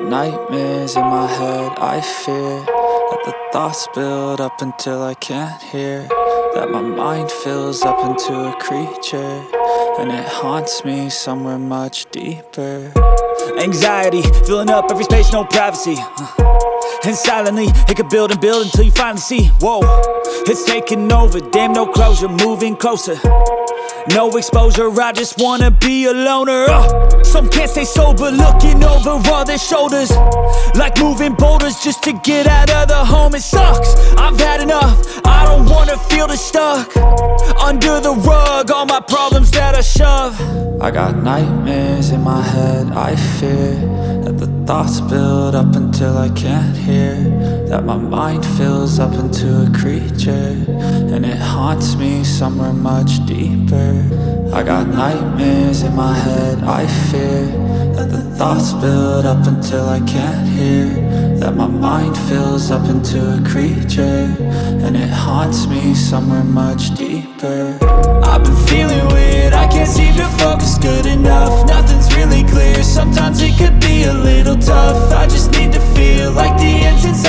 nightmares in my head, I fear that the thoughts build up until I can't hear, that my mind fills up into a creature, and it haunts me somewhere much deeper. Anxiety, filling up every space, no privacy. And silently, it could build and build until you finally see, whoa, it's taking over, damn, no closure, moving closer. No exposure, I just wanna be a loner. Some can't stay sober, looking over all their shoulders, like moving boulders just to get out of the home. It sucks, I've had enough, I don't wanna feel the stuck under the rug, all my problems that I shove. I got nightmares in my head, I fear that the thoughts build up until I can't hear, that my mind fills up into a creature, and it haunts me somewhere much deeper. I got nightmares in my head, I fear that the thoughts build up until I can't hear, that my mind fills up into a creature, and it haunts me somewhere much deeper. I've been feeling weird, I can't seem to focus good enough, nothing's really clear, sometimes it could be a little tough. I just need to feel like the end's inside